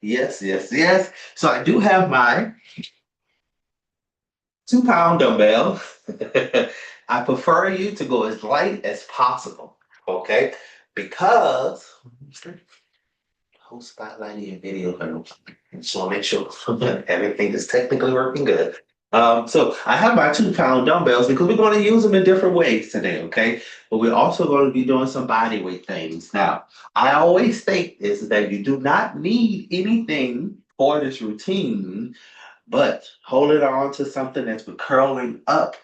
Yes, yes, yes. So I do have my 2 pound dumbbell. I prefer you to go as light as possible. Okay. Because whole spotlighting your video. I just want to make sure everything is technically working good. So I have my 2 pound dumbbells because we're going to use them in different ways today, okay? But we're also going to be doing some body weight things. Now, I always state this is that you do not need anything for this routine, but holding on to something that's been curling up.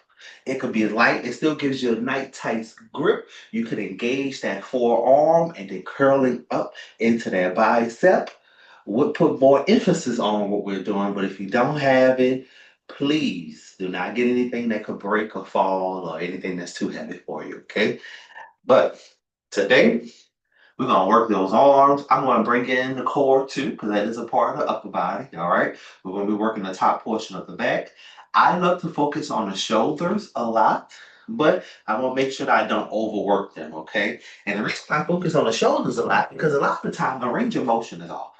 It could be light, it still gives you a nice tight grip. You can engage that forearm and then curling up into that bicep would put more emphasis on what we're doing. But if you don't have it, please do not get anything that could break or fall or anything that's too heavy for you, okay? But today, we're gonna work those arms. I'm gonna bring in the core too, because that is a part of the upper body. All right. We're gonna be working the top portion of the back. I love to focus on the shoulders a lot, but I want to make sure that I don't overwork them. Okay. And the reason I focus on the shoulders a lot because a lot of the time the range of motion is off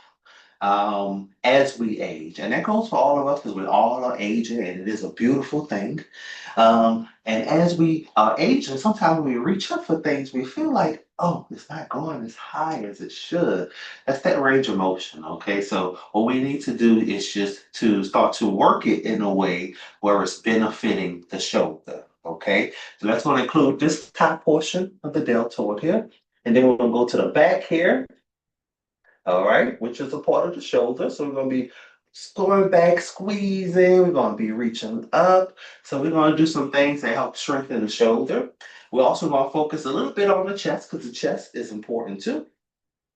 as we age. And that goes for all of us because we all are aging and it is a beautiful thing. And as we are aging, sometimes when we reach up for things, we feel like, oh, it's not going as high as it should. That's that range of motion. Okay. So what we need to do is just to start to work it in a way where it's benefiting the shoulder. Okay. So that's going to include this top portion of the deltoid here. And then we're going to go to the back here, all right, which is a part of the shoulder. So we're going to be going back, squeezing. We're going to be reaching up. So we're going to do some things that help strengthen the shoulder. We're also going to focus a little bit on the chest because the chest is important too.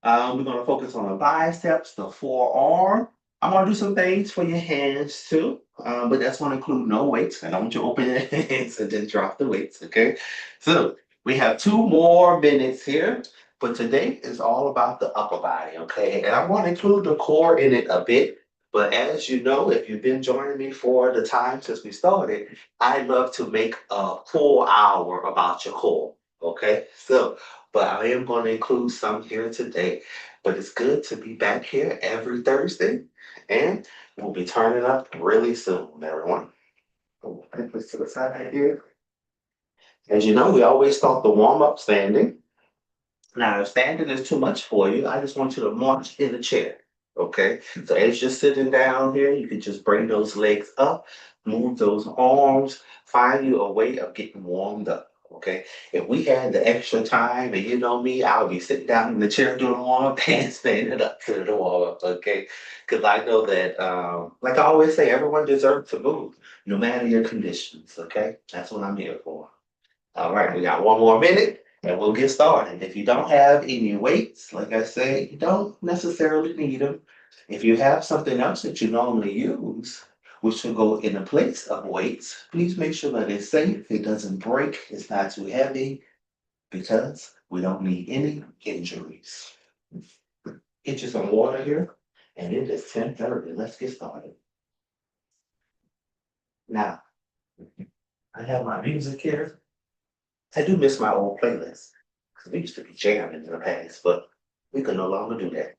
We're going to focus on the biceps, the forearm. I'm going to do some things for your hands too, but that's going to include no weights. I don't want you to open your hands and then drop the weights, okay? So we have 2 more minutes here, but today is all about the upper body, okay? And I want to include the core in it a bit, but as you know, if you've been joining me for the time since we started, I love to make a full hour about your core, okay? So but I am going to include some here today. But it's good to be back here every Thursday, and we'll be turning up really soon, everyone. Oh, put this to the side right here. As you know, we always start the warm up standing. Now, if standing is too much for you, I just want you to march in a chair. Okay. So as you're sitting down here, you can just bring those legs up, move those arms, find you a way of getting warmed up. Okay. If we had the extra time, and you know me, I'll be sitting down in the chair doing the warm up and standing up to the warm up. Okay. Because I know that, like I always say, everyone deserves to move, no matter your conditions. Okay. That's what I'm here for. All right, we got 1 more minute and we'll get started. If you don't have any weights, like I say, you don't necessarily need them. If you have something else that you normally use, which will go in the place of weights, please make sure that it's safe, it doesn't break, it's not too heavy, because we don't need any injuries. Get you some water here, and it is 10:30. Let's get started. Now, I have my music here. I do miss my old playlist because we used to be jamming in the past, but we can no longer do that.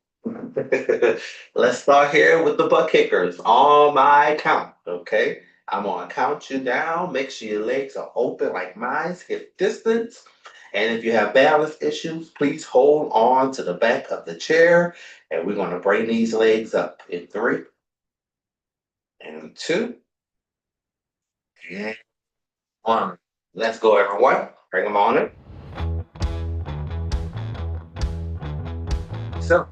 Let's start here with the butt kickers on my count. Okay, I'm gonna count you down. Make sure your legs are open like mine, hip distance. And if you have balance issues, please hold on to the back of the chair. And we're gonna bring these legs up in 3 and 2 and 1. Let's go, everyone. Bring them on in. So,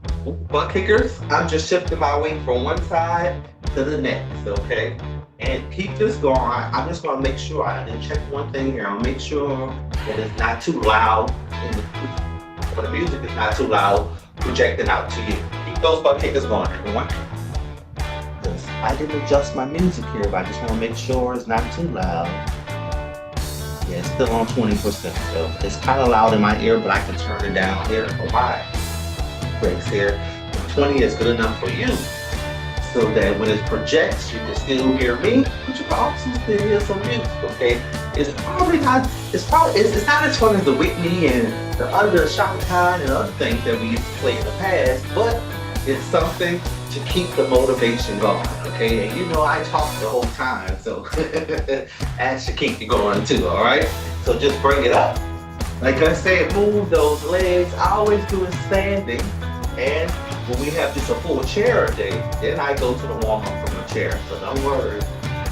butt kickers, I'm just shifting my weight from one side to the next, okay? And keep this going. I'm just gonna make sure I didn't check one thing here. I'll make sure that it's not too loud when the music is not too loud projecting out to you. Keep those butt kickers going, everyone. I didn't adjust my music here, but I just want to make sure it's not too loud. Yeah, it's still on 20%, so it's kind of loud in my ear, but I can turn it down here for my breaks here. 20 is good enough for you, so that when it projects, you can still hear me, but you can also still hear some music. Okay, it's not as fun as the Whitney and the other Shaka Khan and other things that we used to play in the past, but it's something to to keep the motivation going, okay? And you know I talk the whole time, so that should keep you going too, all right? So just bring it up. Like I said, move those legs. I always do it standing. And when we have just a full chair day, then I go to the warm up from the chair. So don't worry.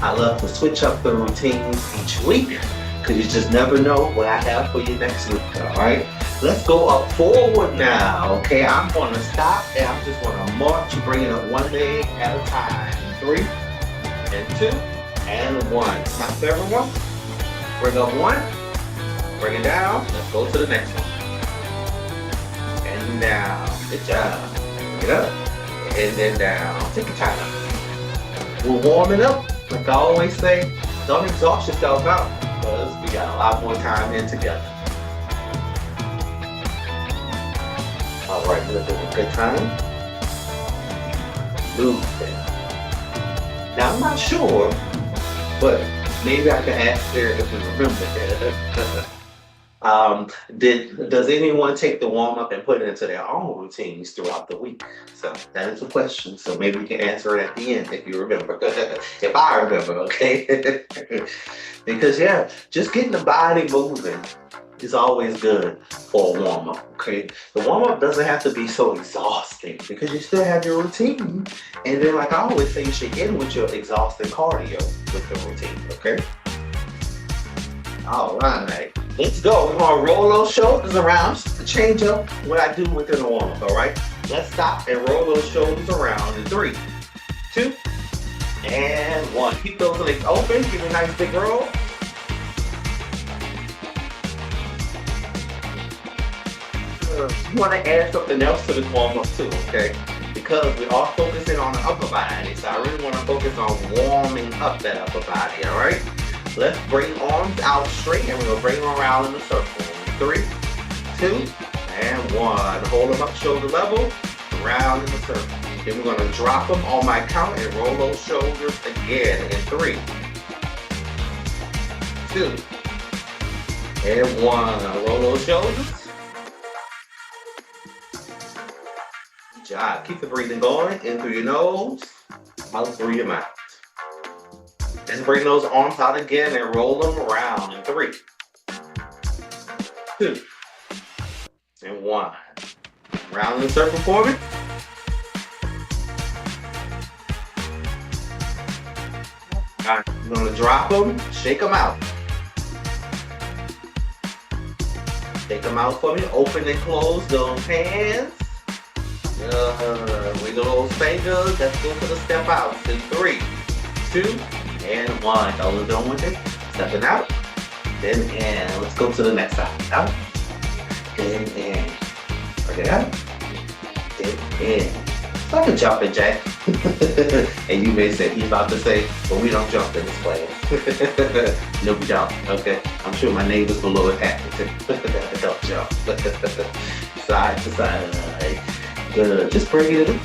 I love to switch up the routines each week because you just never know what I have for you next week, all right? Let's go up forward now, okay? I'm going to stop and I'm just going to march, bringing up one leg at a time. 3 and 2 and 1. Stop everyone. Bring up 1. Bring it down. Let's go to the next one. And down. Good job. Bring it up. And then down. Take your time. We're warming up. Like I always say, don't exhaust yourself out because we got a lot more time in together. All right, let's have a good time. Move there. Now I'm not sure, but maybe I can ask there if we remember that. Does anyone take the warm up and put it into their own routines throughout the week? So that is a question. So maybe we can answer it at the end if you remember. If I remember, okay? Because yeah, just getting the body moving is always good for a warm up, okay? The warm up doesn't have to be so exhausting because you still have your routine. And then like I always say, you should end with your exhausting cardio with the routine, okay? All right, let's go. We're gonna roll those shoulders around just to change up what I do within the warm up, all right? Let's stop and roll those shoulders around in 3, 2, and 1. Keep those legs open, give me a nice big roll. You want to add something else to this warm up too, okay? Because we are focusing on the upper body, so I really want to focus on warming up that upper body, all right? Let's bring arms out straight and we're going to bring them around in a circle. 3, 2, and 1. Hold them up shoulder level, around in a circle. Then we're going to drop them on my count and roll those shoulders again in 3, 2, and 1. Roll those shoulders. Good job. Keep the breathing going. In through your nose, out through your mouth. Let's bring those arms out again and roll them around in 3, 2, and 1. Round in the circle for me. All right, I'm gonna drop them, shake them out. Shake them out for me. Open and close those hands. Wiggle those fingers. Let's go for the step out. In 3, 2, and 1. Those are done with it. Stepping out. Then in. Let's go to the next side. Out. Then in. Bring it out. Then in. It's like a jumping jack. And you may say, he's about to say, but we don't jump in this class. No, we don't. Okay. I'm sure my neighbors below it happy to don't jump. Side to side. Good. Just bring it in.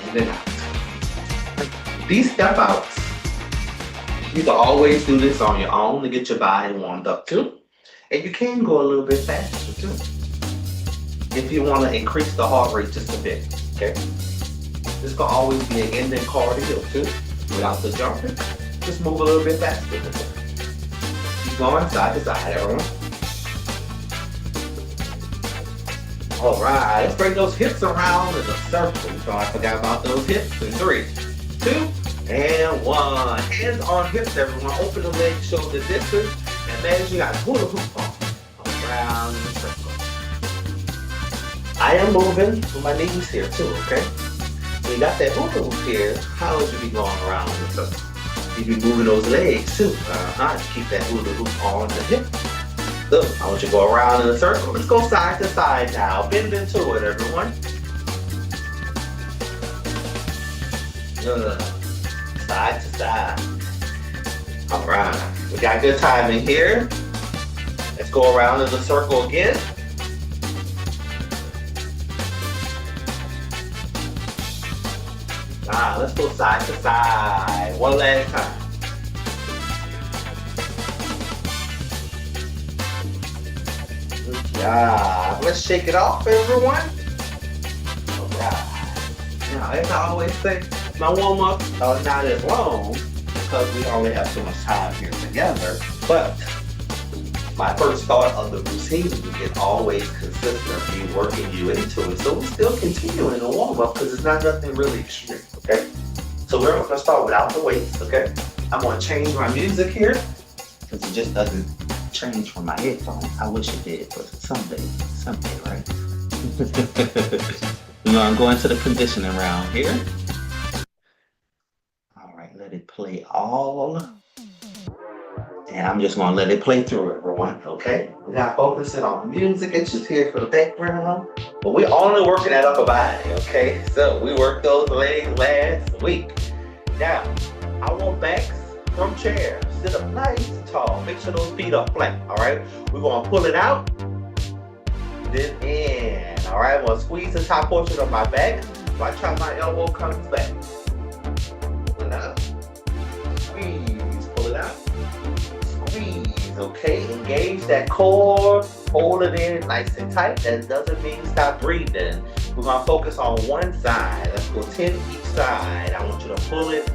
And then out. These step outs, you can always do this on your own to get your body warmed up too. And you can go a little bit faster too. If you want to increase the heart rate just a bit, okay? This can always be an ending cardio too, without the jumping. Just move a little bit faster. Keep going side to side, everyone. All right, let's bring those hips around in a circle. So I forgot about those hips in 3, 2, and 1. Hands on hips, everyone. Open the legs, shoulder distance, and then you got hula hoop on. Around in a circle. I am moving with my knees here too, okay? When you got that hula hoop here, how would you be going around in a circle? You'd be moving those legs too. Keep that hula hoop on the hip. Look, I want you to go around in a circle. Let's go side to side now. Bend into it, everyone. Side to side. All right. We got good time in here. Let's go around in the circle again. Let's go side to side. One last time. Good job. Let's shake it off, everyone. All right. Now, as I always say, my warm-ups are not as long because we only have so much time here together. But my first thought of the routine is always consistently working you into it. So we're still continuing the warm-up because it's not nothing really extreme, okay? So we're going to start without the weights, okay? I'm going to change my music here because it just doesn't change from my headphones. I wish it did, but someday, right? I'm going to the conditioning round here. All right, let it play all. And I'm just gonna let it play through, everyone, okay? We're not focusing on the music, it's just here for the background. But we're only working that upper body, okay? So we worked those legs last week. Now, I want backs from chairs. Sit up nice and tall. Make sure those feet are flat, all right? We're gonna pull it out, then in, all right? I'm gonna squeeze the top portion of my back. Watch how my elbow comes back. Pull it out, squeeze, pull it out. Squeeze, okay? Engage that core, hold it in nice and tight. That doesn't mean stop breathing. We're gonna focus on one side. Let's go 10 each side. I want you to pull it,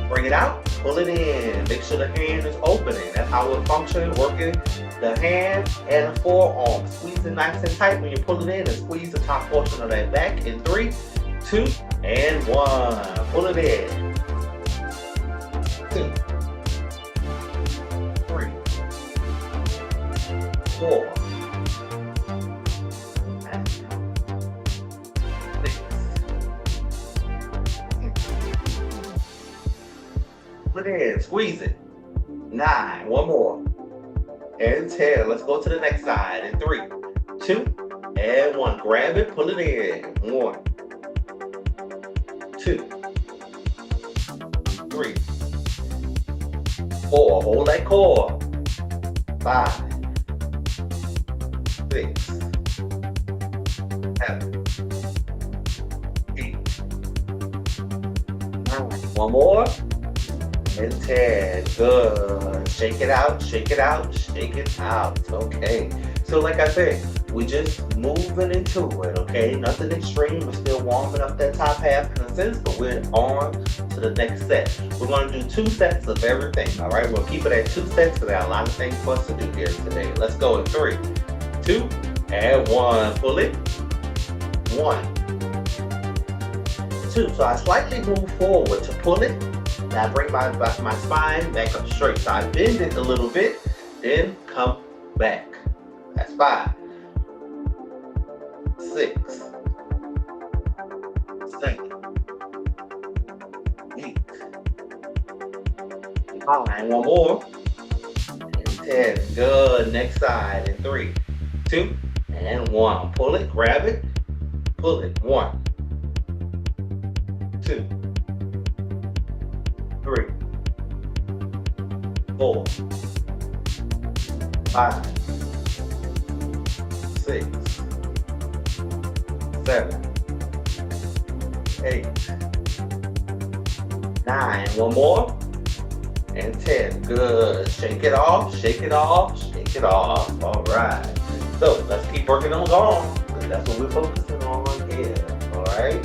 bring it out, pull it in. Make sure the hand is opening. That's how it functions, working the hand and the forearm. Squeeze it nice and tight when you pull it in and squeeze the top portion of that back in 3, 2, and 1. Pull it in. 2, 3, 4, 5, 6. Put it in, squeeze it. 9, one more. And 10. Let's go to the next side. In 3, 2, and 1. Grab it, pull it in. 1, 2, 3, 4. Hold that core. 5, 6, 7, 8, 9. One more. And 10. Good. Shake it out, shake it out, shake it out. Okay. So like I said, we just moving into it, okay? Nothing extreme. We're still warming up that top half in a sense, but we're on to the next set. We're going to do 2 sets of everything, all right? We'll keep it at 2 sets because there are a lot of things for us to do here today. Let's go in 3, 2, and 1. Pull it. 1, 2. So I slightly move forward to pull it. Now bring my spine back up straight. So I bend it a little bit, then come back. That's 5, 6, 7, 8, 9. One more. And 10. Good. Next side. In 3, 2, and 1. Pull it, grab it, pull it. 1, 2, 3, 4, 5, 6, 7, 8, 9. One more. And 10. Good. Shake it off, shake it off, shake it off. All right. So let's keep working on arms because that's what we're focusing on here. All right.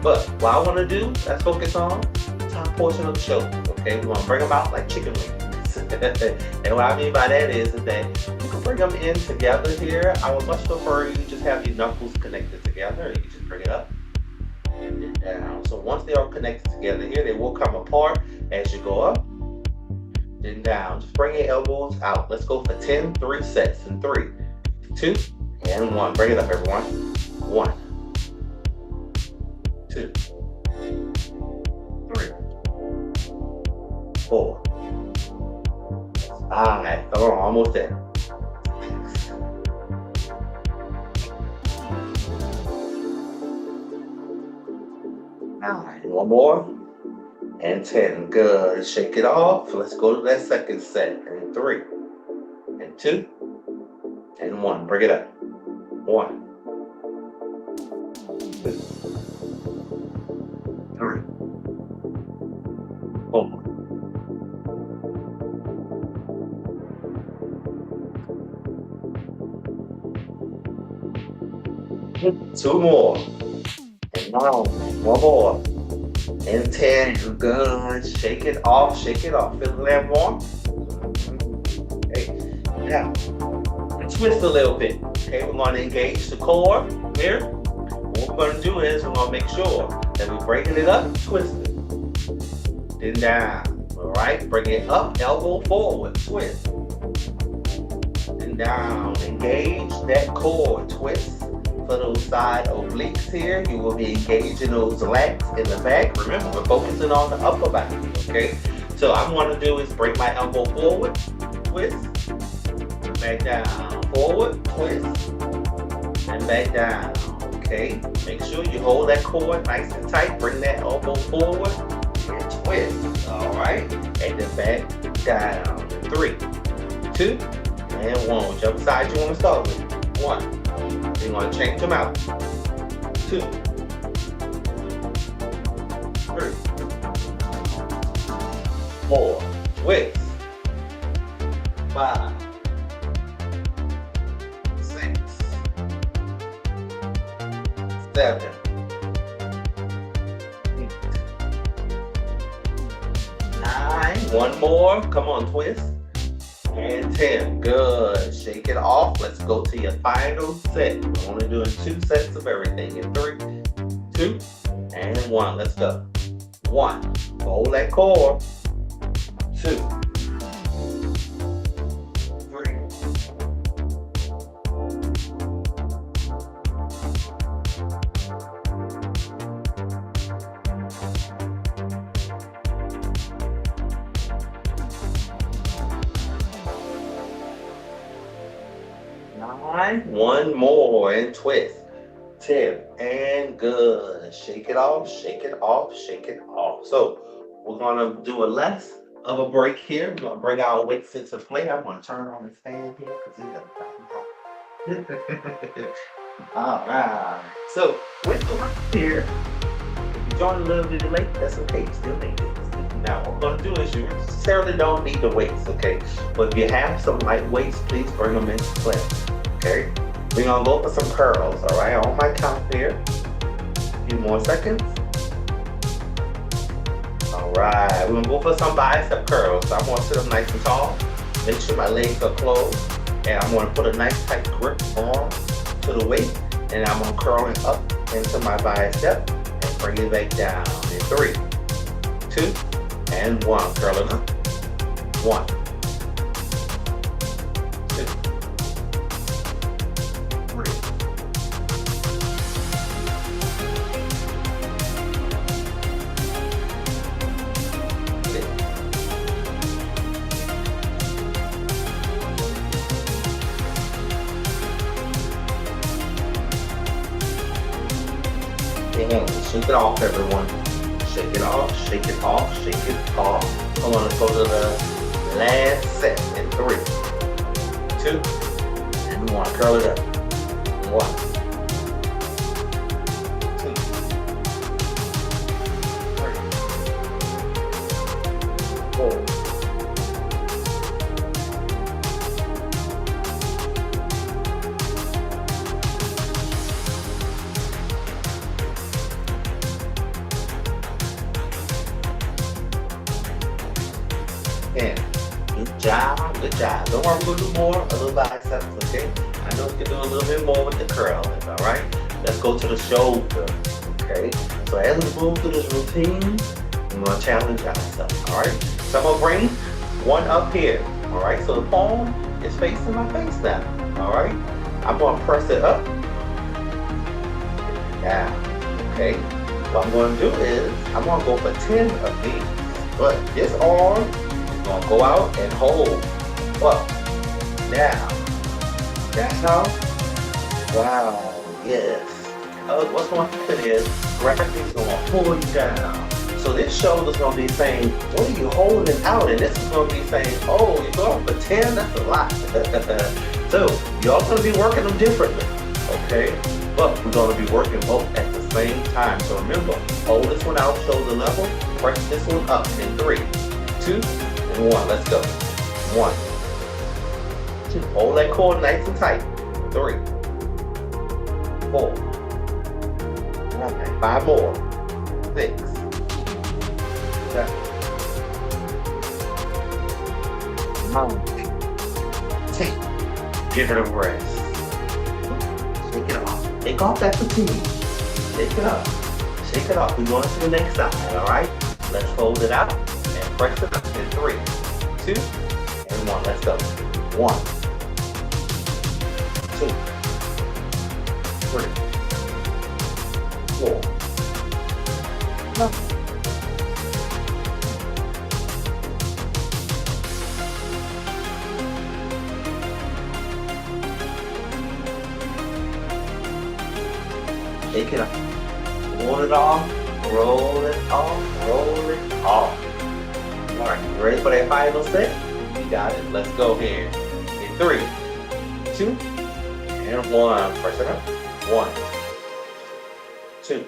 But what I want to do, let's focus on the top portion of the shoulder. Okay. We want to bring them out like chicken wings. And what I mean by that is that you can bring them in together here. I would much prefer you just have your knuckles connected together. You can just bring it up and then down. So once they are connected together here, they will come apart as you go up, then down. Just bring your elbows out. Let's go for 10, 3 sets. In 3, 2, and 1. Bring it up, everyone. 1, 2, 3, 4, 5. Come on, almost there. 9. One more. And 10. Good. Shake it off. Let's go to that second set. And 3, and 2, and 1. Bring it up. 1, 2, 3, 4. 2 more. And One more. And 10. Good. Shake it off. Shake it off. Feel that warm? Okay. Now, twist a little bit. Okay, we're going to engage the core here. What we're going to do is we're going to make sure that we're breaking it up, twist it. Then down. All right, bring it up, elbow forward, twist. Then down. Engage that core, twist. For those side obliques here, you will be engaging those lats in the back. Remember, we're focusing on the upper back. Okay, so I'm going to do is bring my elbow forward, twist. Back down, forward, twist, and back down. Okay, make sure you hold that core nice and tight. Bring that elbow forward and twist. All right, and then back down. 3, 2, and 1. Whichever side you want to start with. 1. You're going to change them out. 2, 3, 4. Twist. 5. 7, 8, 9. One more. Come on, twist. And 10. Good. Shake it off. Let's go to your final set. We're only doing 2 sets of everything. In 3, 2, and 1. Let's go. 1. Hold that core. 2, 3. 9. One more and twist. 10. And good. Shake it off, shake it off, shake it off. So we're going to do a less of a break here. We're going to bring our weights into play. I'm going to turn on this fan here because it's got all right. So with the weights here, if you join a little bit late, that's okay. You still make it. Now, what we're going to do is you necessarily don't need the weights, okay? But if you have some light weights, please bring them into play, okay? We're going to go for some curls, all right? On my count here. A few more seconds. All right, we're going to go for some bicep curls. So I'm going to sit up nice and tall. Make sure my legs are closed. And I'm going to put a nice tight grip on to the weight. And I'm going to curl it up into my bicep and bring it back down. In 3, 2, and 1. Curl it up. 1, 2, 3. And shake it off, everyone. Shake it off, shake it off, shake it off. I'm gonna go to the last set in 3, 2, and 1. Curl it up. 1, 2, 3, 4. And good job, good job. Don't worry, we're gonna do more, a little biceps, okay? I know you can do a little bit more with the curls, all right? Let's go to the shoulder, okay? So as we move through this routine, we're gonna challenge ourselves, all right? So I'm gonna bring one up here, all right? So the palm is facing my face now, all right? I'm gonna press it up, down, okay? What I'm gonna do is, I'm gonna go for 10 of these, but this arm, gonna go out and hold up, down, wow, yes. What's going to happen is gravity is going to pull you down. So this shoulder's going to be saying, what are you holding out? And this is going to be saying, oh, you're going for 10? That's a lot. So you're going to be working them differently, okay? But we're going to be working both at the same time. So remember, hold this one out, shoulder level, press this one up in 3, 2, 1. Let's go. 1, 2. Hold that core nice and tight. 3, 4, Alright, 5 more. 6, 7, 9, 10. Give it a rest. Shake it off. Take off that fatigue. Shake it up. Shake it off. We're going to the next side, alright? Let's fold it out and press it up in 3, 2, and 1. Let's go. 1, 2, 3, 4. Shake it up. Roll it off. Roll it off. Roll it off. Alright, you ready for that final set? You got it. Let's go here. In 3, 2, and 1. Press it up. 1, 2,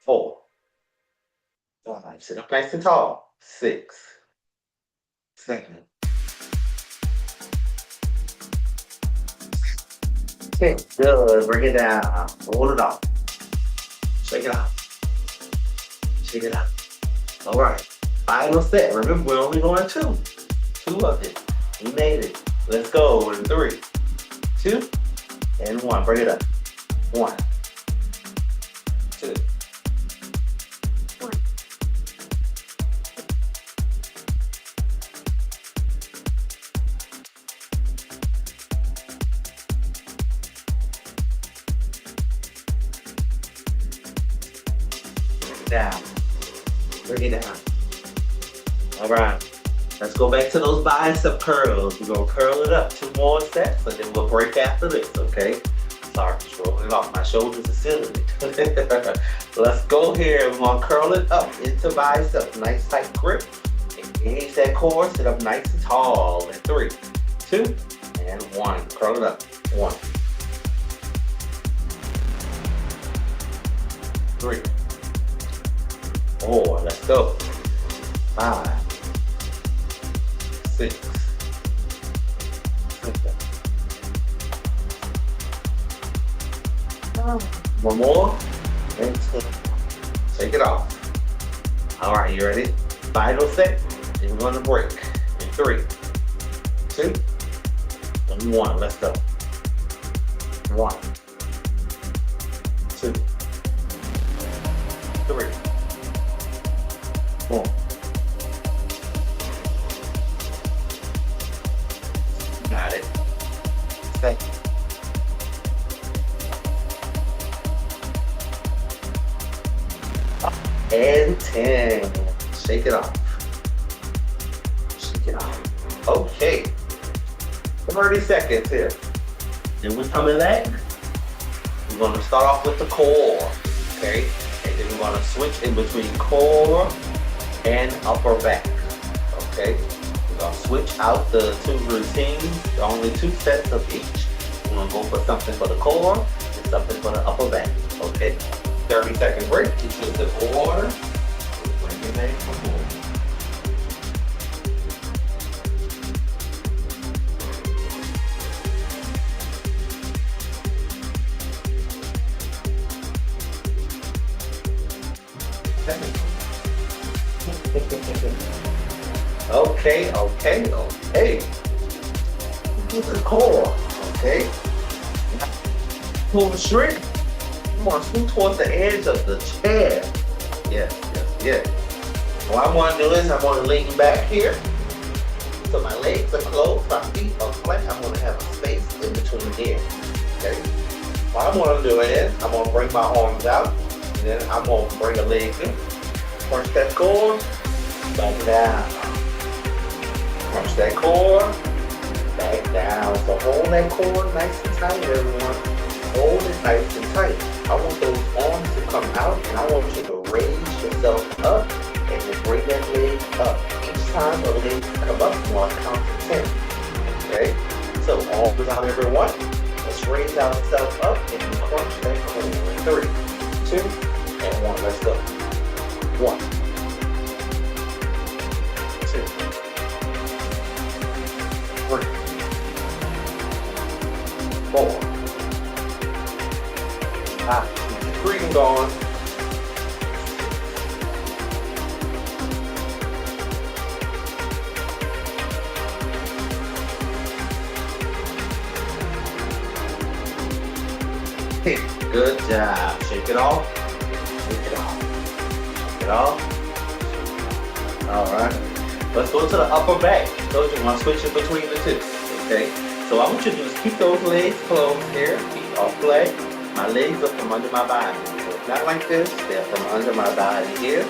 4, 5. Sit up nice and tall. 6, 7, 10. Good. Bring it down. Roll it off. Shake it off. Shake it up. All right. Final set. Remember, we're only going 2. 2 of it. We made it. Let's go in 3, 2, and 1. Bring it up. 1, 2, 3. Down. Bring it down. All right. Let's go back to those bicep curls. We're going to curl it up 2 more sets, and then we'll break after this, okay? Sorry, just rolling it off. My shoulders are sealing it. Let's go here. We're going to curl it up into bicep. Nice tight grip. Engage that core. Sit up nice and tall. In 3, 2, and 1. Curl it up. 1, 3, 4. Let's go. 5, 6, 7. One more. And 10. Shake it off. All right, you ready? Final set. And we're going to break. In 3, 2, and 1. Let's go. 1, 2, 3, 4. Got it. Thank you. And 10. Shake it off. Shake it off. Okay. 30 seconds here. Then we're coming back. We're going to start off with the core. Okay? And then we're going to switch in between core and upper back. Okay? We're going to switch out the 2 routines, only 2 sets of each. We're going to go for something for the core and something for the upper back. Okay? 30-second break. Get you a sip of water. Bring your leg forward. Okay. Get the core, okay? Pull the shrink. Come on, scoot towards the edge of the chair. Yes. What I want to do is I want to lean back here. So my legs are closed, my feet are flat. I'm going to have a space in between here, okay? What I'm going to do is I'm going to bring my arms out. And then I'm going to bring a leg in. Crunch that core, back down. Crunch that core, back down. So hold that core nice and tight, everyone. Hold it nice and tight. I want those arms to come out, and I want you to raise yourself up and then bring that leg up. Each time the legs come up, you want to count to 10. Okay? So arms out, everyone. Let's raise ourselves up and then crunch that core. 3, 2, and 1. Let's go. 1, 2, 3, 4, Keep the breathing going. Hey, good job. Shake it off. Shake it off. Shake it off. All right. Let's go to the upper back. Told you, want to switch it between the two. Okay. So I want you to just keep those legs closed here. Feet off flat. My legs are from under my body. So it's not like this. They're from under my body here.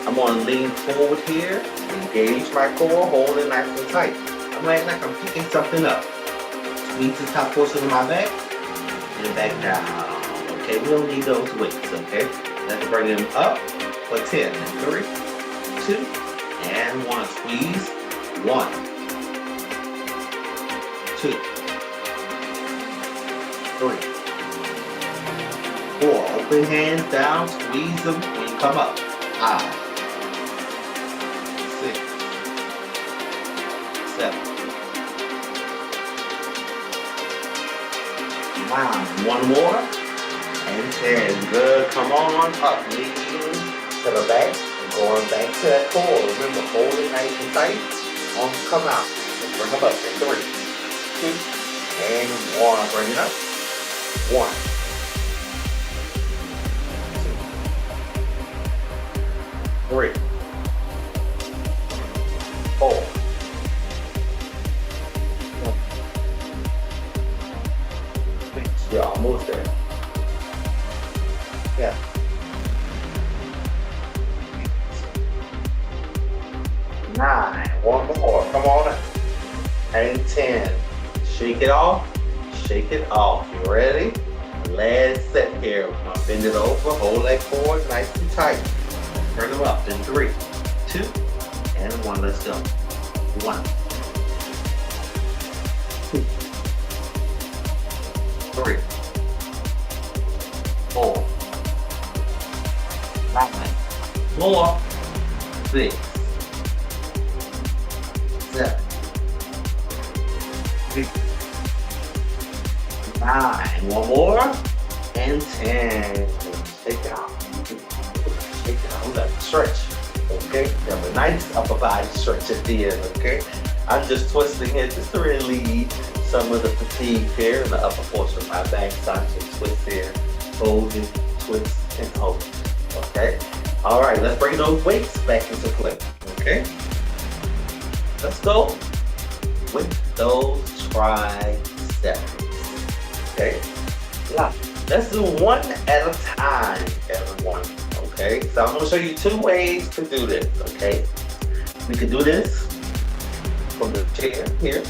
I'm going to lean forward here. Engage my core. Hold it nice and tight. I'm like I'm picking something up. Squeeze the top portion of my back. And back down. Okay, we don't need those weights, okay? Let's bring them up for 10. 3, 2, and 1. Squeeze. 1, 2, 3, 4. Open hands down, squeeze them when you come up. 5, 6, 7, 9. One more. And 10. Good. Come on up. Lean to the back. And going back to that core. Remember, hold it nice and tight. Arms come out. And bring them up. In 3, 2, and 1. Bring it up. 1, 2, 3, 4. You're almost there. Yeah. 9. One more. Come on up. And 10. Shake it off. Shake it off. You ready? Last set here. Now bend it over. Hold that core nice and tight. Bring them up. In 3, 2, and 1. Let's go. 1, 2, 3, 4, 9. More. 6, 7, 8, 9. One more. And 10. Shake it out. Shake it out. Let's stretch. Okay? You have a nice upper body stretch at the end. Okay? I'm just twisting here just to relieve some of the fatigue here in the upper portion of my back. So I just twist here, hold it, twist, and hold it. Okay? All right, let's bring those weights back into play. Okay? Let's go with those triceps. Okay? Now, let's do one at a time, everyone. Okay? So I'm going to show you 2 ways to do this. Okay? We can do this from the chair here.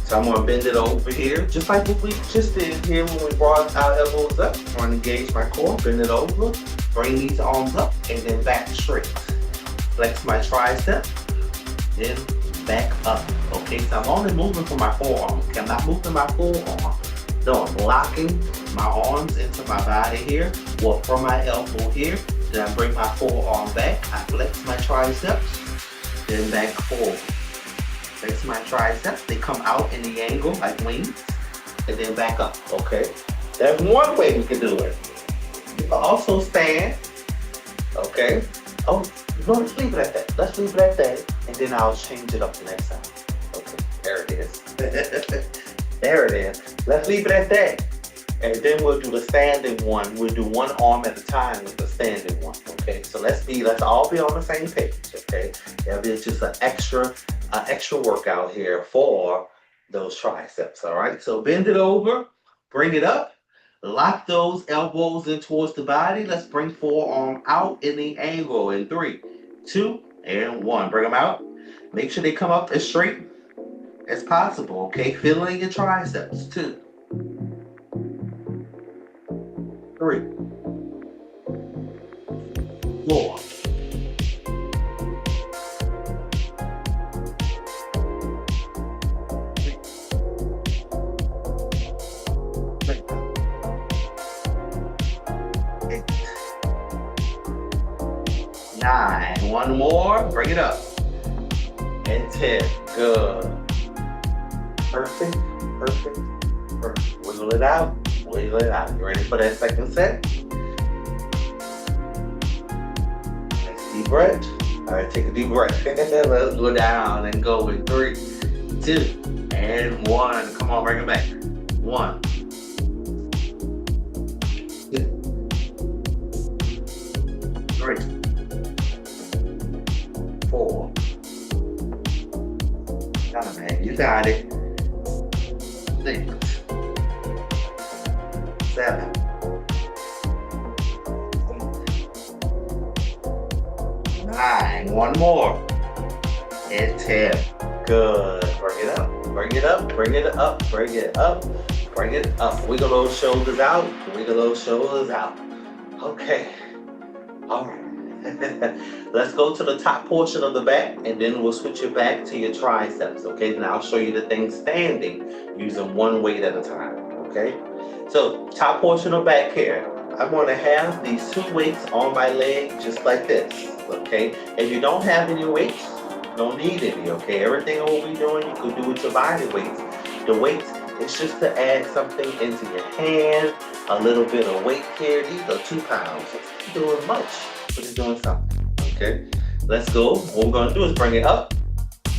So I'm going to bend it over here, just like what we just did here when we brought our elbows up. I'm going to engage my core, bend it over, bring these arms up, and then back straight. Flex my tricep, then back up. Okay, so I'm only moving from my forearm. Okay, I'm not moving my forearm. No, I'm locking my arms into my body here, or from my elbow here. Then I bring my forearm back. I flex my triceps, then back forward. Flex my triceps, they come out in the angle like wings, and then back up, okay? That's one way we can do it. You can also stand, okay? Oh, no, let's leave it at that. Let's leave it at that, and then I'll change it up the next time. Okay, there it is. There it is. Let's leave it at that. And then we'll do the standing one. We'll do one arm at a time with the standing one, okay? So let's all be on the same page, okay? That'll be just an extra workout here for those triceps, all right? So bend it over, bring it up, lock those elbows in towards the body. Let's bring forearm out in the angle in 3, 2, and 1. Bring them out. Make sure they come up as straight as possible, okay? Feeling your triceps. 2, 3, 4, 9. One more. Bring it up. And 10. Good. Perfect. Perfect. Perfect. Wiggle it out. Wiggle it out. You ready for that second set? Next deep breath. All right, take a deep breath. Let's go down and go with 3, 2, and 1. Come on, bring it back. 1, 2, 3, 4. Come on, man, you got it. 6, 7, 8, 9. One more. And 10. Good. Bring it up. Bring it up. Bring it up. Bring it up. Bring it up. Wiggle those shoulders out. Wiggle those shoulders out. Okay. All right. Let's go to the top portion of the back, and then we'll switch it back to your triceps. Okay. Now I'll show you the thing standing using one weight at a time. Okay. So top portion of back here. I'm going to have these 2 weights on my leg just like this. Okay. If you don't have any weights, don't need any, okay? Everything we'll be doing, you could do with your body weights. The weights is just to add something into your hand, a little bit of weight here. These are 2 pounds. It's not doing much, but it's doing something, okay? Let's go. What we're gonna do is bring it up,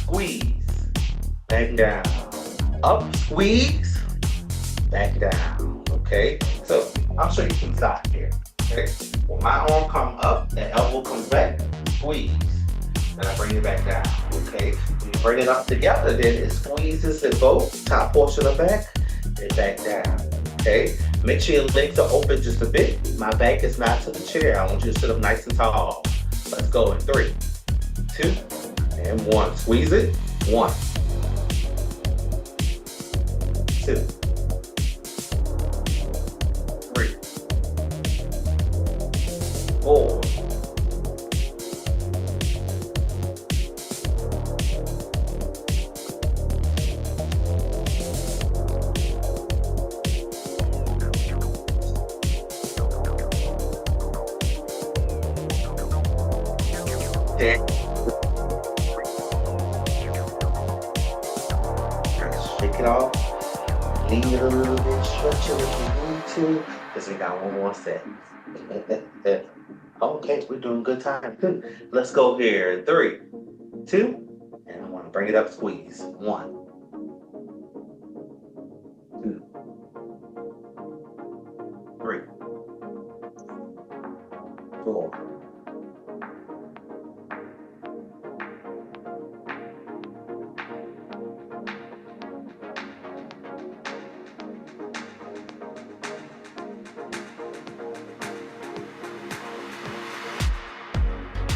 squeeze, back down. Up, squeeze, back down, okay? So I'll show you some side here, okay? When my arm comes up, the elbow comes back, squeeze. And I bring it back down, okay? When you bring it up together, then it squeezes in both, top portion of back, and back down, okay? Make sure your legs are open just a bit. My back is not to the chair. I want you to sit up nice and tall. Let's go in 3, 2, and 1. Squeeze it. 1, 2, 3, 4, 10. Shake it off. Leave it a little bit. Stretch it if you need to. Because we got one more set. Okay, we're doing good time. Let's go here. 3, 2, and I want to bring it up. Squeeze. 1, 2, 3, 4.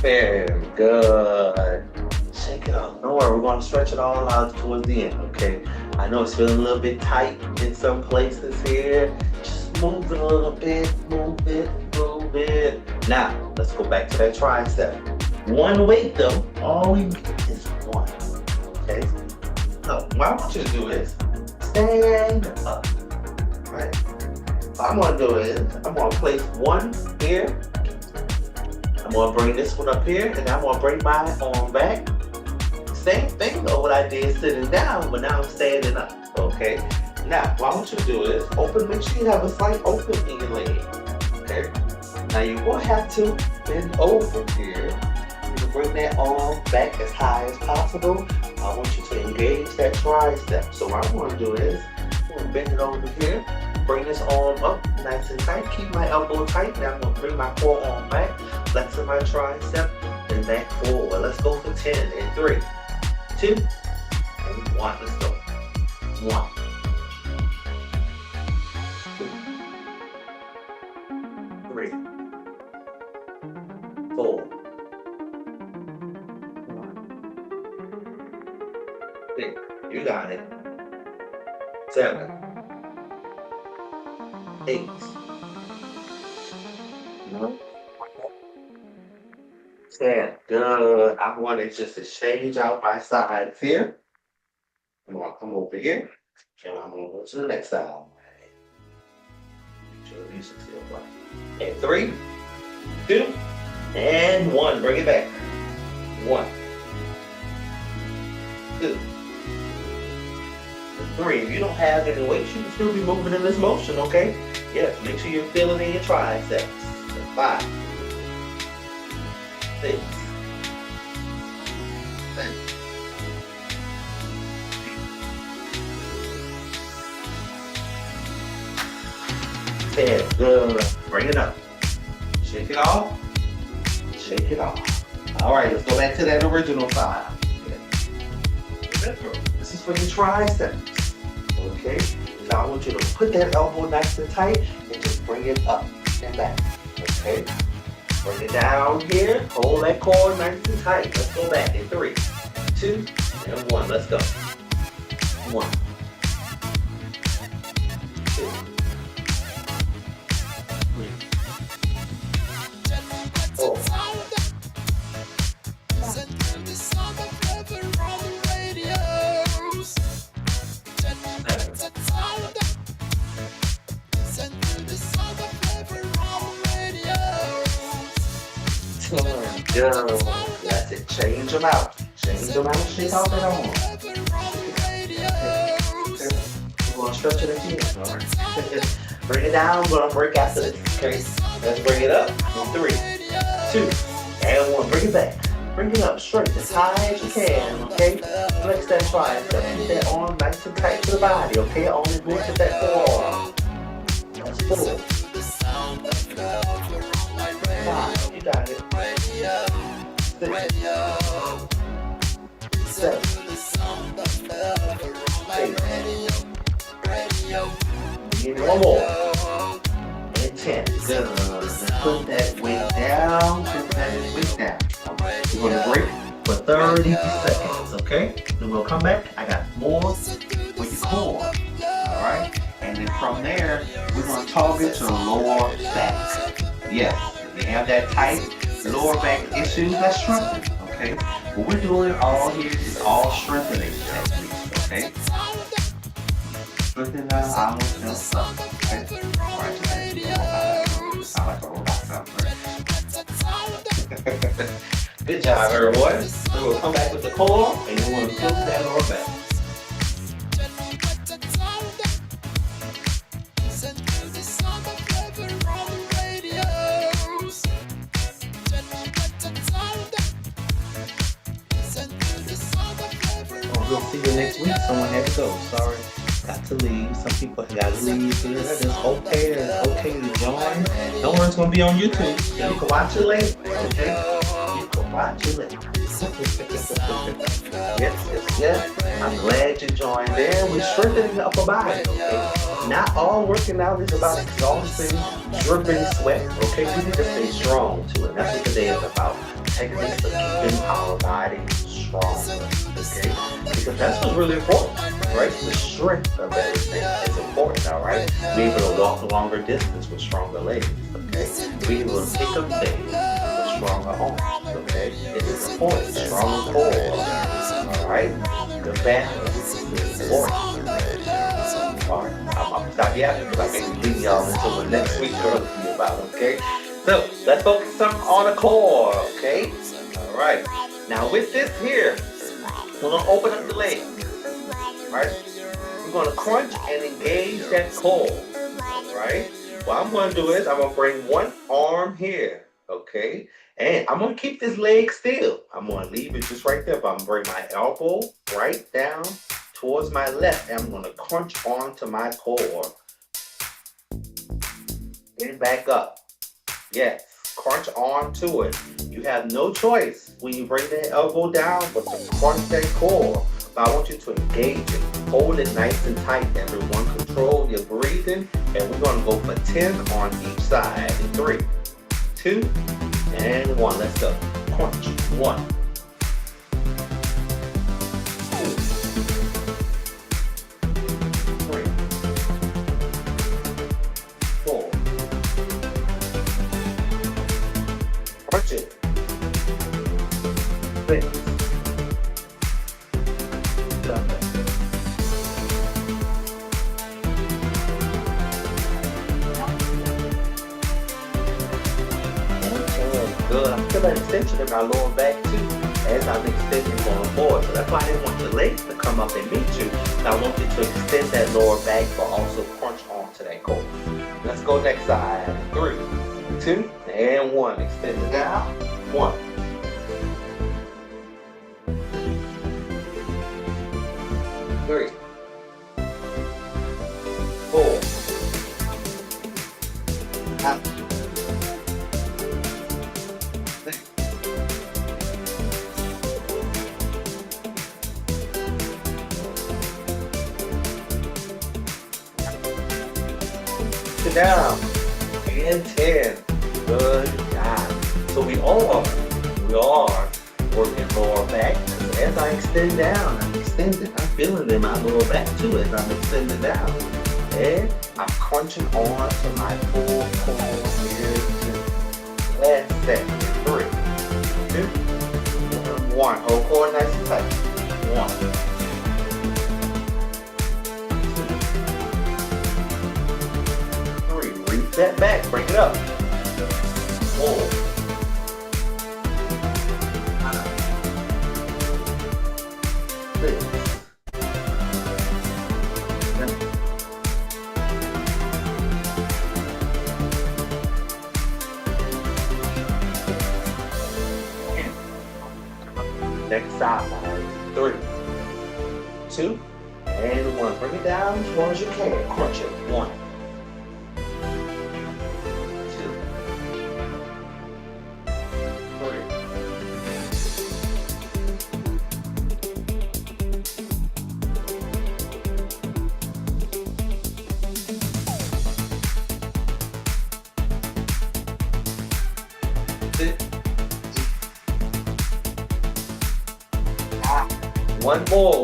Very good. Shake it off. Don't worry, we're going to stretch it all out towards the end, okay? I know it's feeling a little bit tight in some places here. Just move it a little bit, move it, move it. Now, let's go back to that tricep. 1 weight though, all we need is 1, okay? So what I want you to do is stand up, right? What I'm going to do is, I'm going to place 1 here. I'm going to bring this one up here, and I'm going to bring my arm back. Same thing though, what I did sitting down, but now I'm standing up, okay? Now, what I want you to do is make sure you have a slight open in your leg, okay? Now you're going to have to bend over here. You can bring that arm back as high as possible. I want you to engage that tricep. So what I'm going to do is, I'm going to bend it over here. Bring this arm up nice and tight. Keep my elbow tight. Now I'm going to bring my forearm back. Flexing my tricep. And back forward. Let's go for 10 and 3, 2, and 1. Let's go. 1, 2, 3, 4, 1, 6. You got it. 7, 8, 9, 10. Good. I want it just to change out my sides here. I'm going to come over here, and I'm going to go to the next side. Make sure these are still right. And 3, 2, and 1. Bring it back. 1, 2, 3. If you don't have any weights, you can still be moving in this motion, okay? Yes, make sure you're feeling in your triceps. 5, 6, 7, 10. Good. Bring it up. Shake it off. Shake it off. All right, let's go back to that original 5. Remember, this is for your triceps. Okay? Now I want you to put that elbow nice and tight and just bring it up and back. Okay? Bring it down here. Hold that core nice and tight. Let's go back in 3, 2, and 1. Let's go. 1, 2, 3, 4. Go. That's it. Change them out. Change them out. Shake out that arm. Okay. We're going to stretch it again. All right. Bring it down. We're going to break after this. Okay. Let's bring it up. In 3, 2, and 1. Bring it back. Bring it up straight as high as you can. Okay. Flex that tricep. Keep that arm nice and tight to the body. Okay. Only move to that forearm. That's 4. 5. You got it. 6, 7, 8, and 1 more, and 10. Good. Put that weight down. Put that weight down. We're going to break for 30 seconds, okay? Then we'll come back. I got more with your core, all right? And then from there, we're going to target your lower back. Yes, if you have that tight lower back issues, let's strengthen, okay? What we're doing all here is all strengthening techniques, okay? Strengthen our self, okay? All right, sound like a robot sound, right? Good job, everyone. So we'll come back with the core, and you want to flip that lower back. We'll see you next week. Someone had to go. Sorry, got to leave. Some people got to leave here. It's okay. It's okay to join. Don't worry, it's going to be on YouTube. So you can watch it later. Okay? You can watch it later. Yes. I'm glad you joined there. We're strengthening the upper body. Okay? Not all working out is about exhausting, dripping sweat. Okay? We need to stay strong too. And that's what today is about. Techniques of keeping our body strong. Okay? Because that's what's really important, right? The strength of everything is important, all right? Be able to walk a longer distance with stronger legs, okay? Be able to pick up things with stronger arms, okay? It is important. Stronger core, all right? The balance is important. All right, I'm going to stop yapping because I may leave y'all until the next week to be about, okay? So, let's focus some on the core, okay? All right. Now with this here, we're going to open up the leg, right? We're going to crunch and engage that core, right? What I'm going to do is I'm going to bring one arm here, okay? And I'm going to keep this leg still. I'm going to leave it just right there, but I'm going to bring my elbow right down towards my left, and I'm going to crunch onto my core. And back up. Yes, crunch onto it. You have no choice when you bring that elbow down but to crunch that core. But I want you to engage it. Hold it nice and tight, everyone. Control your breathing. And we're going to go for 10 on each side. In 3, 2, and 1. Let's go. Crunch. 1, 2, 3, 4. Crunch it. 6, 7. Good. I feel an extension in my lower back too as I'm extending going forward. So that's why I didn't want your legs to come up and meet you. And I want you to extend that lower back but also crunch onto that core. Let's go next side. 3, 2, and 1. Extend it down. 1. 3, 4. Out. 6. Sit down. And 10. Good job. So we are working lower back. As I extend down, I'm extending. I'm feeling it in my lower back too as I'm extending down. And I'm crunching on to my full core here. Last set. 3, 2, 1. Hold core nice and tight. 1. 3. Reset back. Bring it up. 4. 6. 7. Next side. 3, 2, and 1. Bring it down as long as you can. Crunch it. 1. 2, 3.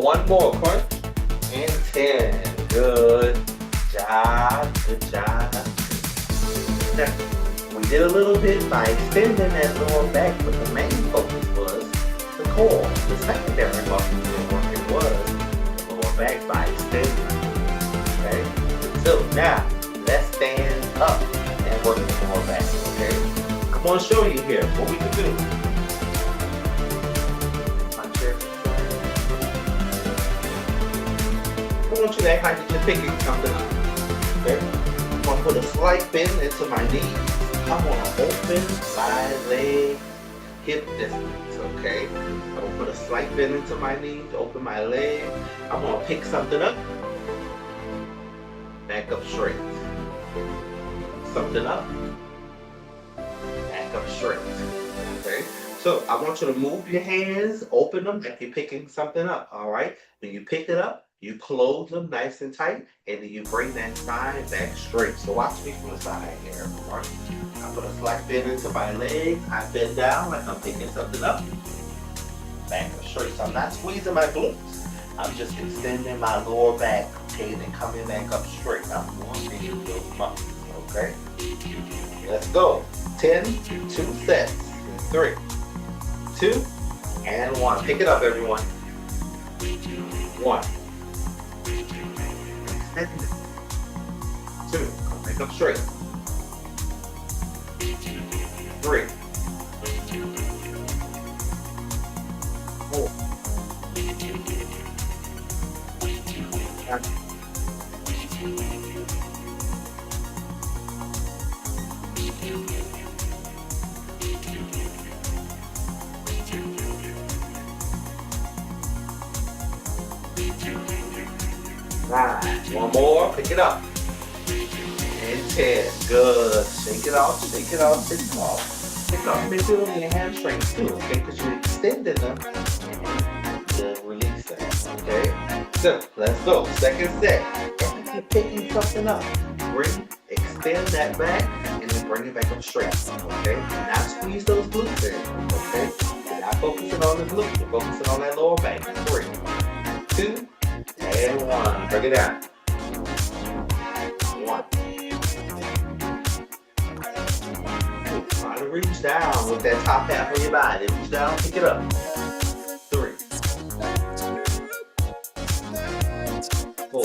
One more, crunch, and 10. Good job. Now, we did a little bit by extending that lower back, but the main focus was the core. The secondary muscle we were working was the lower back by extending. Okay? So now, let's stand up and work the lower back. Okay? I'm going to show you here what we can do. I want you to act like you're picking something up. Okay? I'm going to put a slight bend into my knee. I'm going to open my leg hip distance. Okay? I'm going to put a slight bend into my knee to open my leg. I'm going to pick something up. Back up straight. Something up. Back up straight. Okay? So I want you to move your hands, open them like you're picking something up. Alright? When you pick it up, you close them nice and tight, and then you bring that side back straight. So watch me from the side here. Right? I put a slight bend into my legs. I bend down like I'm picking something up. Back up straight. So I'm not squeezing my glutes. I'm just extending my lower back, okay, and then coming back up straight. I'm warming those muscles, okay? Let's go. 10, 2 sets. 3, 2, and 1. Pick it up, everyone. 1. 2. Make up straight. 3. 4. 5. 9. One more. Pick it up. And 10. Good. Shake it off. Shake it off. Shake it off. Shake it off. You may feel it in your hamstrings too. Okay, because you're extending them to release that. Okay. So let's go. Second set. And you're picking something up. Extend that back, and then bring it back up straight. Okay. Now squeeze those glutes in. Okay. You're not focusing on the glutes. You're focusing on that lower back. 3, 2. And 1. Bring it down. 1. Try to reach down with that top half of your body. Reach down, pick it up. 3. 4.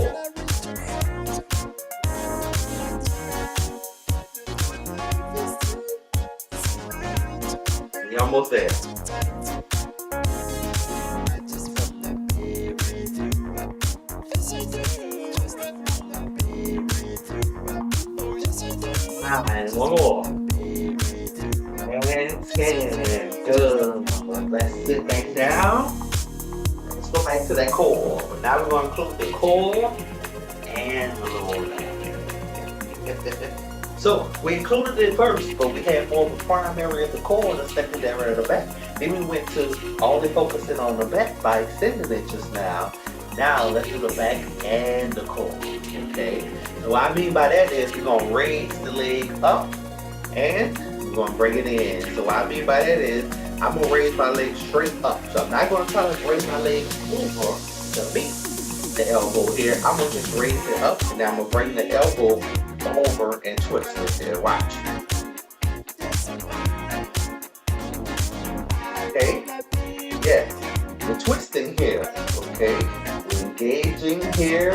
You're almost there. 5. 9, one more. And 10, good. Let's sit back down. Let's go back to that core. But now we're going to include the core and the lower back. So we included it first, but we had more of a primary of the core and a secondary of the back. Then we went to only focusing on the back by extending it just now. Now let's do the back and the core. Okay. So what I mean by that is we're gonna raise the leg up and we're gonna bring it in. So what I mean by that is I'm gonna raise my leg straight up. So I'm not gonna try to raise my leg over to meet the elbow here. I'm gonna just raise it up and then I'm gonna bring the elbow over and twist it there. Watch. Okay. Yes. We're twisting here. Okay. We're engaging here.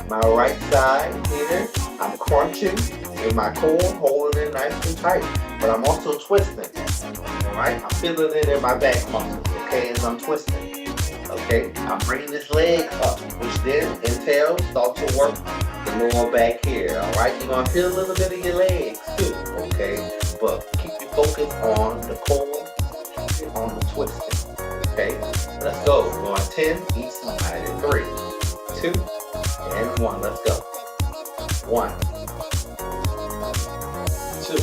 My right side here. I'm crunching in my core, holding it nice and tight. But I'm also twisting. Alright? I'm feeling it in my back muscles. Okay, as I'm twisting. Okay? I'm bringing this leg up, which then entails start to work the lower back here. Alright? You're gonna feel a little bit of your legs too. Okay? But keep your focus on the core and on the twisting. Okay? Let's go. We're going 10 each side in 3, 2, and 1. Let's go. 1, 2,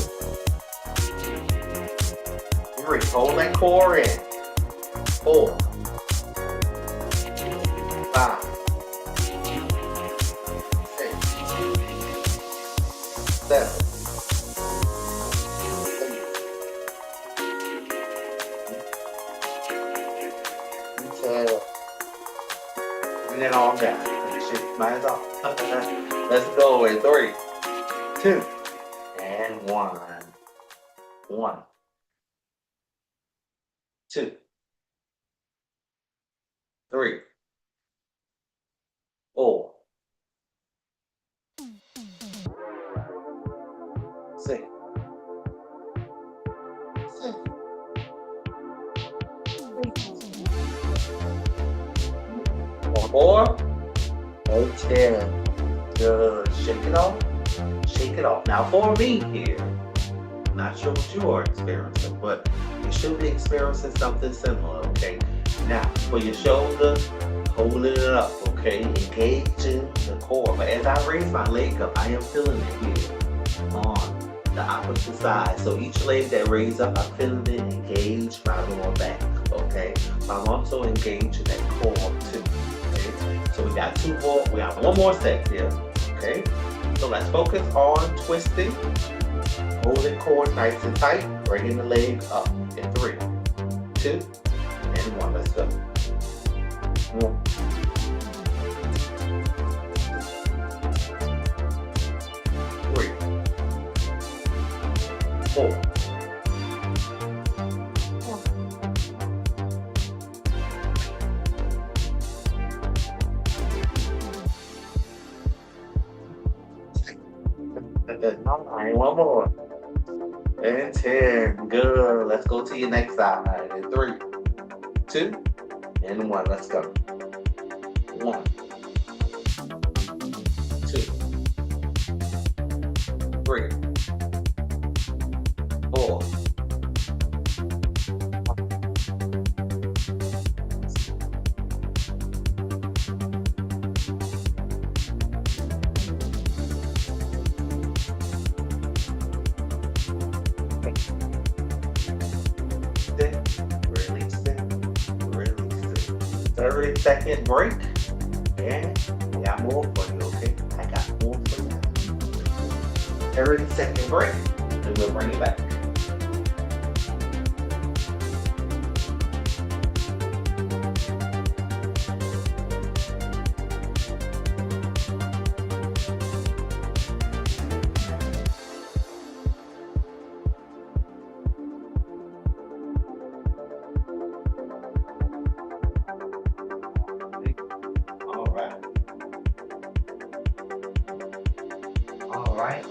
3. Hold that core in. 4, 5, 6, 7, 8, 10. Bring it all down. Mine's off. Let's go in 3, 2, and 1. 1, 2, 3, 4, 6, 7, 8. One more. 10. Good. Shake it off. Shake it off. Now for me here, I'm not sure what you are experiencing, but you should be experiencing something similar, okay? Now, for your shoulder, holding it up, okay? Engaging the core. But as I raise my leg up, I am feeling it here on the opposite side. So each leg that raised up, I'm feeling it engage my lower back, okay? But I'm also engaging that core too. So we got one more set here, okay? So let's focus on twisting, holding core nice and tight, bringing the leg up in 3, 2, and 1. Let's go. 1, 3, 4, 9, one more. And 10. Good. Let's go to your next side. In 3, 2, and 1. Let's go. 1, 2, 3, 4. Release it. 30-second break. And we got more for you, okay? I got more for you. 30-second break, and we'll bring it back. All right.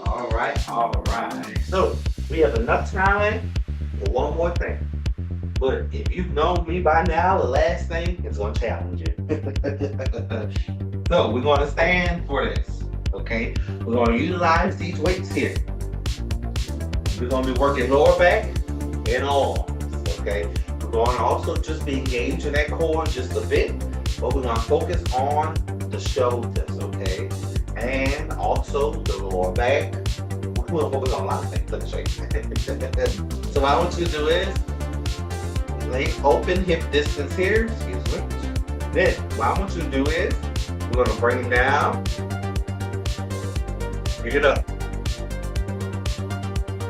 So we have enough time for one more thing. But if you've known me by now, the last thing is going to challenge you. So we're going to stand for this, okay? We're going to utilize these weights here. We're going to be working lower back and arms, okay? We're going to also just be engaging that core just a bit, but we're going to focus on the shoulders, okay? And also the lower back. We're going to focus on a lot of things. Let me show you. So what I want you to do is lay open hip distance here, excuse me. Then what I want you to do is we're going to bring them down, bring it up,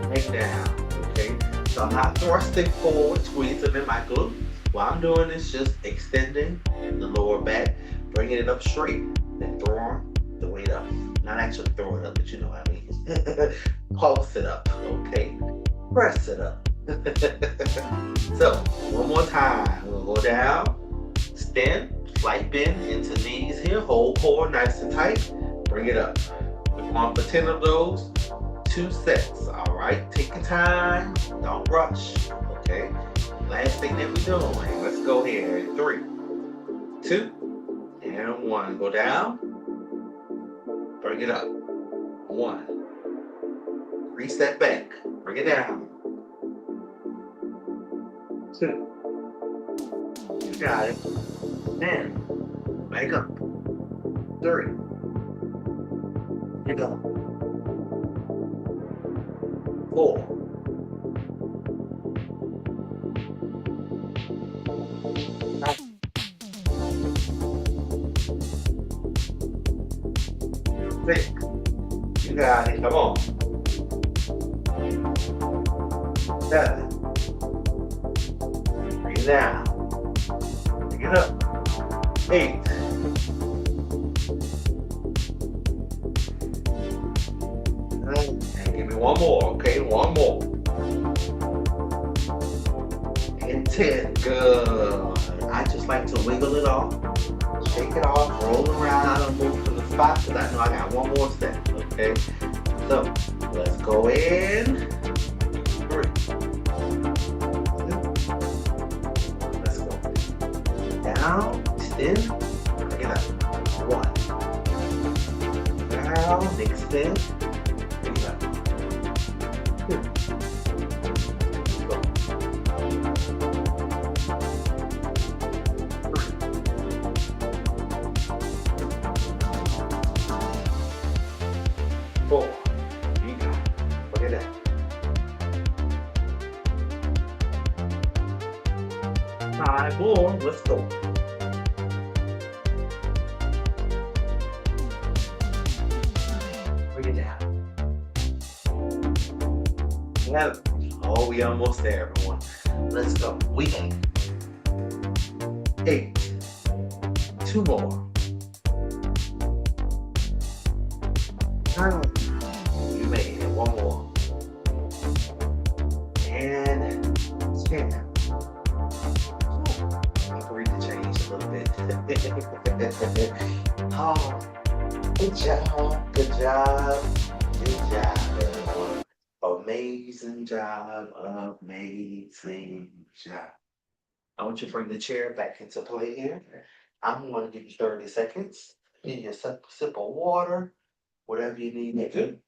bring down, okay? So I'm not thrusting forward, squeezing in my glutes. What I'm doing is just extending the lower back, bringing it up straight, then throwing the weight up. Not actually throwing it up, but you know what I mean. Pulse it up, okay? Press it up. So, one more time. We'll go down, extend, slight bend into knees here, hold core nice and tight, bring it up. We're going for 10 of those, 2 sets, all right? Take your time, don't rush, okay? Last thing that we're doing, let's go here in 3, 2, and 1. Go down, bring it up, 1. Reset back, bring it down, 2. You got it. Then, back up, 3. You go. 4. 6. You got it. Come on. 7. Bring it down. Pick it up. 8. And give me one more, okay? One more. And 10. Good. I just like to wiggle it off, shake it off, roll around. I don't move from the spot because I know I got one more step, okay? So let's go in. 3. Let's go. Down, extend, bring it up. 1. Down, extend, bring it up. 2. Go. 3. 4. You got it. Look at that. 5 more. Let's go. Bring it down. 11. Oh, we almost there, everyone. Let's go. We can. 8. 2 more. 9. You made it. 1 more. And 10. I breathe the change a little bit. Oh, good job, good job, good job, everyone. Amazing job, amazing job. I want you to bring the chair back into play here. I'm going to give you 30 seconds. Get you a sip of water, whatever you need to do.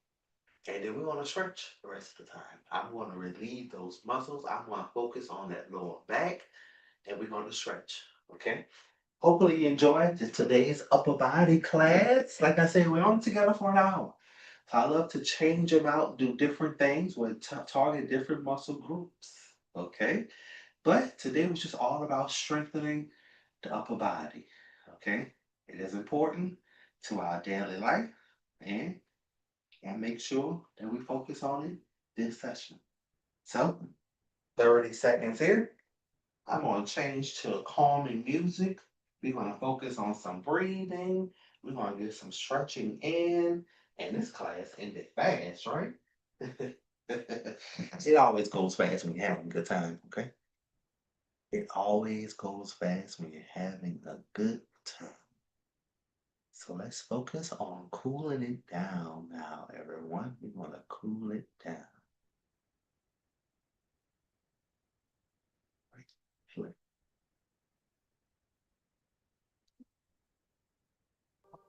And then we're going to stretch the rest of the time. I'm going to relieve those muscles. I'm going to focus on that lower back, and we're going to stretch, okay? Hopefully you enjoyed today's upper body class. Like I said, we're only together for an hour. So I love to change them out, do different things, with target different muscle groups, okay? But today was just all about strengthening the upper body, okay? It is important to our daily life, and make sure that we focus on it this session. So, 30 seconds here. I'm going to change to calming music. We're going to focus on some breathing. We're going to get some stretching in. And this class ended fast, right? It always goes fast when you're having a good time, okay? It always goes fast when you're having a good time. So let's focus on cooling it down now, everyone. We want to cool it down. Right.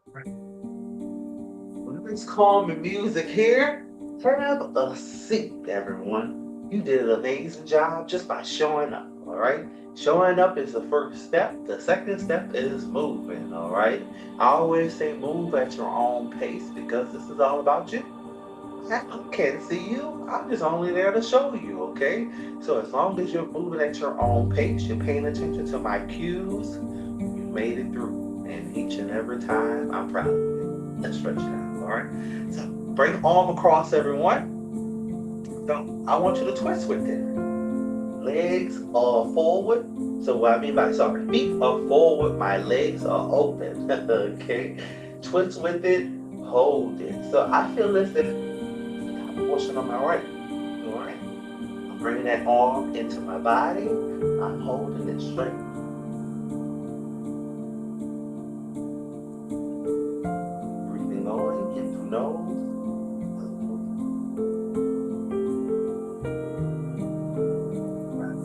Right. Well, let's calm the music here. Have a seat, everyone. You did an amazing job just by showing up, all right? Showing up is the first step. The second step is moving, all right? I always say move at your own pace because this is all about you. I can't see you. I'm just only there to show you, okay? So as long as you're moving at your own pace, you're paying attention to my cues, you made it through. And each and every time, I'm proud of you. Let's stretch it out, all right? So bring arm across, everyone. So I want you to twist with it. Legs are forward. So what I mean by sorry, feet are forward, my legs are open. Okay. Twist with it, hold it. So I feel as if top portion on my right. Alright. I'm bringing that arm into my body. I'm holding it straight. Breathing on in through nose.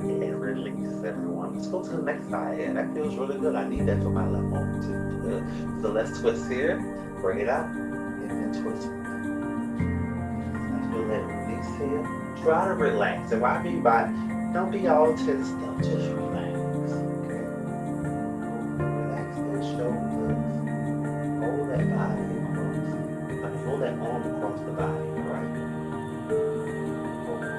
And release, everyone. Let's go to the next side. Yeah, that feels really good. I need that for my left arm too. Good. So let's twist here. Bring it out. And then twist. I feel that release here. Try to relax. And what I mean by don't be all tense up. Just relax. Okay? Relax that shoulders. Hold that body across. I mean, hold that arm across the body. All right? Hold it.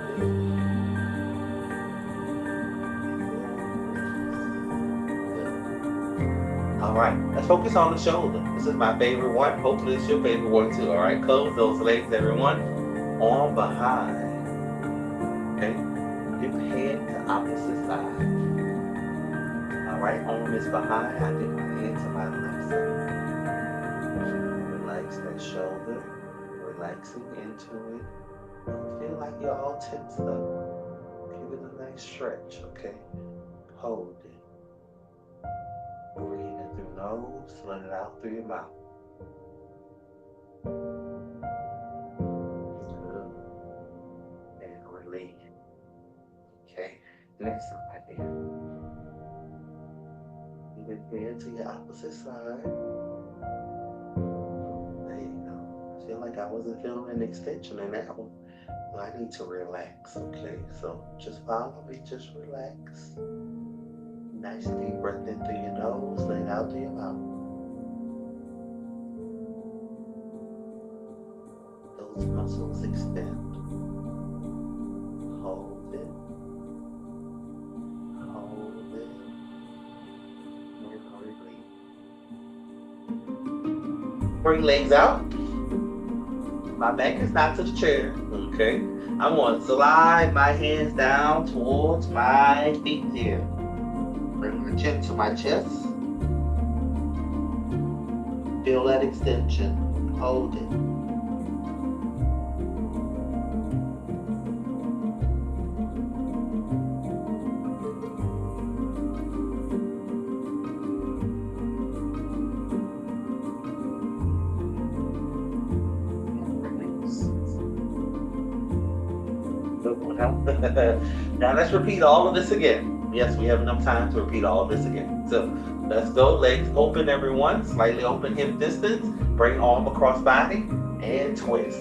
All right, let's focus on the shoulder. This is my favorite one. Hopefully, it's your favorite one too. All right, close those legs, everyone. Arm behind. Okay, dip head to opposite side. All right, arm is behind. I dip my head to my left side. Relax that shoulder. Relaxing into it. Don't feel like you're all tensed up. Give it a nice stretch. Okay, hold it. Breathe in through nose, let it out through your mouth. Good. And release. Okay. Next side there. Move it head to your opposite side. There you go. I feel like I wasn't feeling an extension in that one. So I need to relax. Okay. So just follow me, just relax. Nice deep breath in through your nose, let it out through your mouth. Those muscles extend. Hold it. Hold it. And release. Bring legs out. My back is not to the chair. Okay. I'm going to slide my hands down towards my feet here. Bring the chin to my chest. Feel that extension. Hold it. Now let's repeat all of this again. Yes, we have enough time to repeat all of this again. So let's go. Legs open, everyone. Slightly open hip distance. Bring arm across body and twist.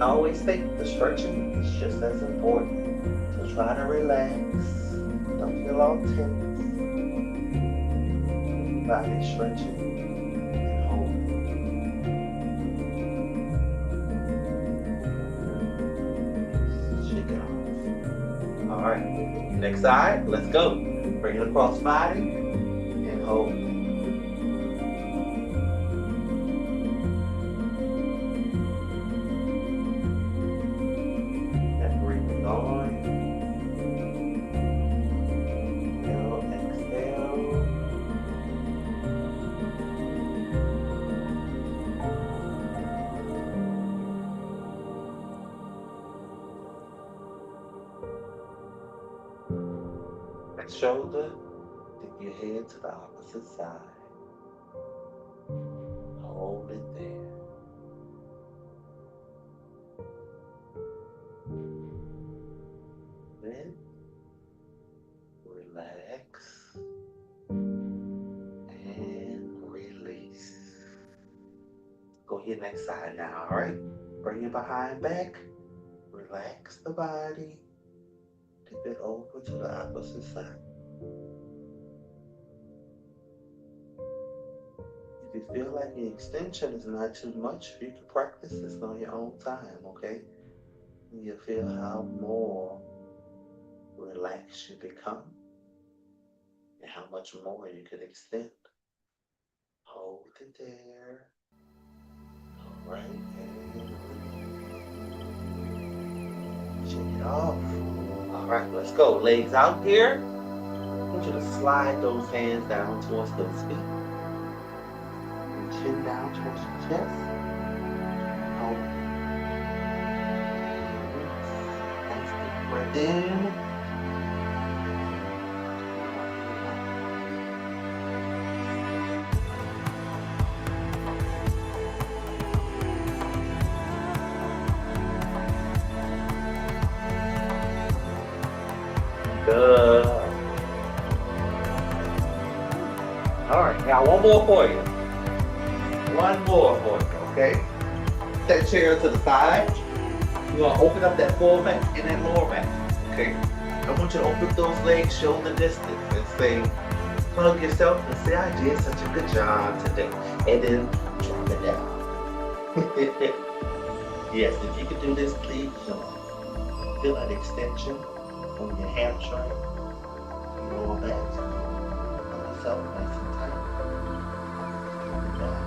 I always think the stretching is just as important. So try to relax. Don't feel all tense. Body stretching. All right, next side, let's go. Bring it across body and hold. And breathing on. Inhale, exhale. Next shoulder, dip your head to the opposite side. Hold it there. Then relax and release. Go your next side now, all right? Bring your behind back. Relax the body. Tip it over to the opposite side. If you feel like the extension is not too much, you can practice this on your own time, okay? And you'll feel how more relaxed you become and how much more you can extend. Hold it there. All right, and shake it off. All right, let's go. Legs out here. I want you to slide those hands down towards those feet. And chin down towards your chest. Hold. Nice deep breath in. Good. All right, now one more for you. One more for you, okay? That chair to the side. You're gonna open up that full back and that lower back, okay? I want you to open those legs, shoulder distance, and say, hug yourself and say, I did such a good job today. And then drop it down. Yes, if you can do this, please feel that extension on your hamstring, your lower back. Hug yourself nice and tight. Drop it down.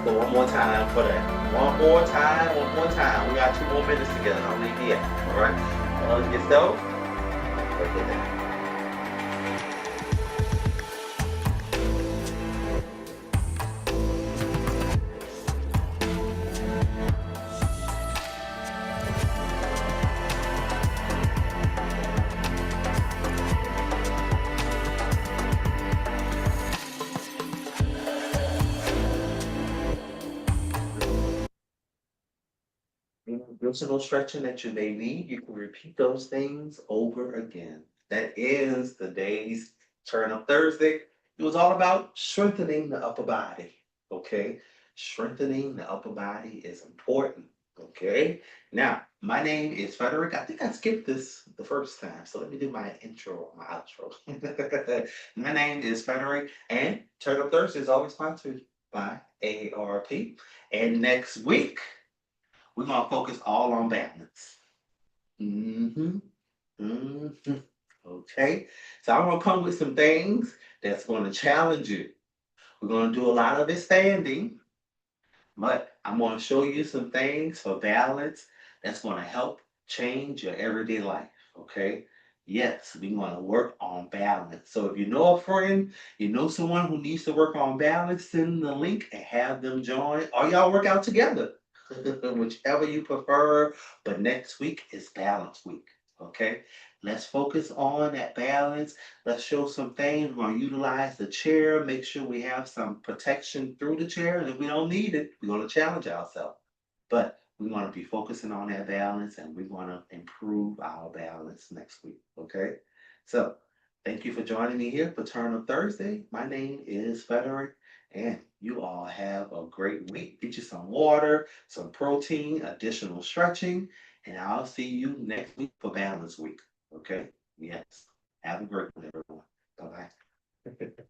So one more time for that. One more time, one more time. We got 2 more minutes together. I'll leave you at. All right? Hug yourself. Look at that. Additional stretching that you may need, you can repeat those things over again. That is the day's Turn Up Thursday. It was all about strengthening the upper body. Okay, strengthening the upper body is important. Okay, now my name is Frederick. I think I skipped this the first time, so let me do my intro, my outro. My name is Frederick, and Turn Up Thursday is always sponsored by AARP. And next week, we're gonna focus all on balance. Mm-hmm. Mm-hmm. Okay. So I'm gonna come with some things that's gonna challenge you. We're gonna do a lot of it standing, but I'm gonna show you some things for balance that's gonna help change your everyday life. Okay. Yes, we want to work on balance. So if you know a friend, you know someone who needs to work on balance, send the link and have them join, or y'all work out together. Whichever you prefer. But next week is balance week. Okay. Let's focus on that balance. Let's show some things. We're going to utilize the chair, make sure we have some protection through the chair. And if we don't need it, we're going to challenge ourselves. But we want to be focusing on that balance and we want to improve our balance next week. Okay. So thank you for joining me here for Turn Up Thursday. My name is Frederick, and you all have a great week. Get you some water, some protein, additional stretching, and I'll see you next week for Balance Week. Okay? Yes. Have a great one, everyone. Bye bye.